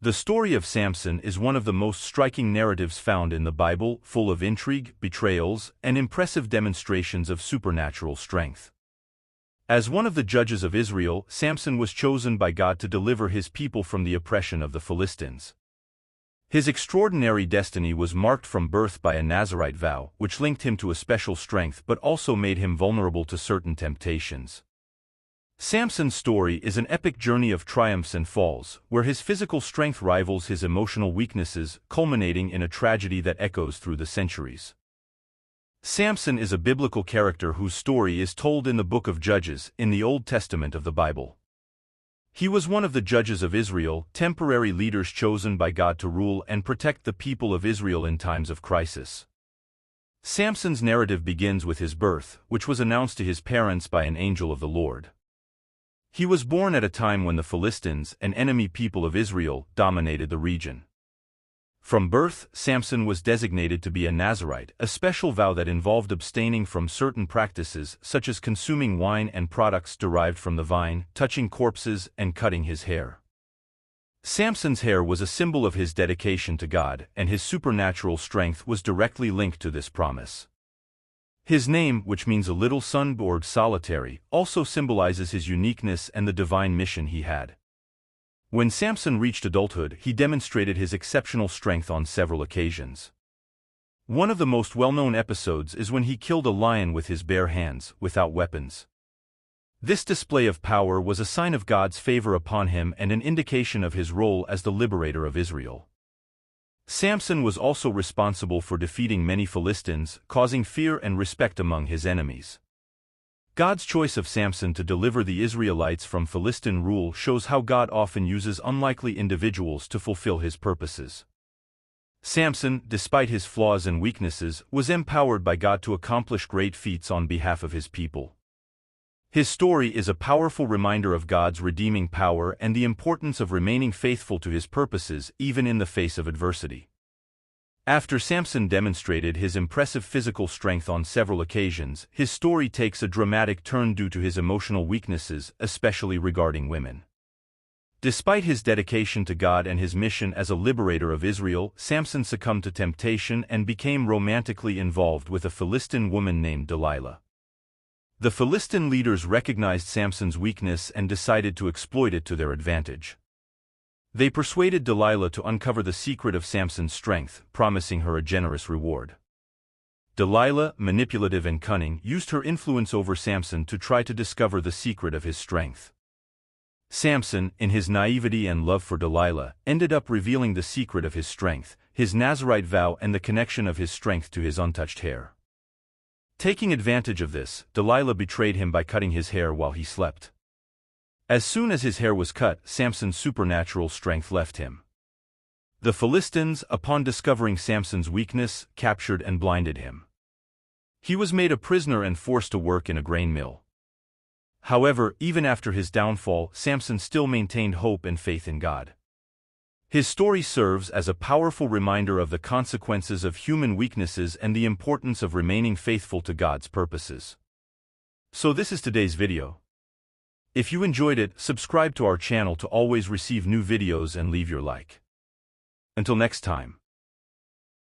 The story of Samson is one of the most striking narratives found in the Bible, full of intrigue, betrayals, and impressive demonstrations of supernatural strength. As one of the judges of Israel, Samson was chosen by God to deliver his people from the oppression of the Philistines. His extraordinary destiny was marked from birth by a Nazirite vow, which linked him to a special strength but also made him vulnerable to certain temptations. Samson's story is an epic journey of triumphs and falls, where his physical strength rivals his emotional weaknesses, culminating in a tragedy that echoes through the centuries. Samson is a biblical character whose story is told in the book of Judges, in the Old Testament of the Bible. He was one of the judges of Israel, temporary leaders chosen by God to rule and protect the people of Israel in times of crisis. Samson's narrative begins with his birth, which was announced to his parents by an angel of the Lord. He was born at a time when the Philistines, an enemy people of Israel, dominated the region. From birth, Samson was designated to be a Nazirite, a special vow that involved abstaining from certain practices such as consuming wine and products derived from the vine, touching corpses, and cutting his hair. Samson's hair was a symbol of his dedication to God, and his supernatural strength was directly linked to this promise. His name, which means a little son or solitary, also symbolizes his uniqueness and the divine mission he had. When Samson reached adulthood, he demonstrated his exceptional strength on several occasions. One of the most well-known episodes is when he killed a lion with his bare hands, without weapons. This display of power was a sign of God's favor upon him and an indication of his role as the liberator of Israel. Samson was also responsible for defeating many Philistines, causing fear and respect among his enemies. God's choice of Samson to deliver the Israelites from Philistine rule shows how God often uses unlikely individuals to fulfill his purposes. Samson, despite his flaws and weaknesses, was empowered by God to accomplish great feats on behalf of his people. His story is a powerful reminder of God's redeeming power and the importance of remaining faithful to his purposes even in the face of adversity. After Samson demonstrated his impressive physical strength on several occasions, his story takes a dramatic turn due to his emotional weaknesses, especially regarding women. Despite his dedication to God and his mission as a liberator of Israel, Samson succumbed to temptation and became romantically involved with a Philistine woman named Delilah. The Philistine leaders recognized Samson's weakness and decided to exploit it to their advantage. They persuaded Delilah to uncover the secret of Samson's strength, promising her a generous reward. Delilah, manipulative and cunning, used her influence over Samson to try to discover the secret of his strength. Samson, in his naivety and love for Delilah, ended up revealing the secret of his strength, his Nazirite vow and the connection of his strength to his untouched hair. Taking advantage of this, Delilah betrayed him by cutting his hair while he slept. As soon as his hair was cut, Samson's supernatural strength left him. The Philistines, upon discovering Samson's weakness, captured and blinded him. He was made a prisoner and forced to work in a grain mill. However, even after his downfall, Samson still maintained hope and faith in God. His story serves as a powerful reminder of the consequences of human weaknesses and the importance of remaining faithful to God's purposes. So this is today's video. If you enjoyed it, subscribe to our channel to always receive new videos and leave your like. Until next time.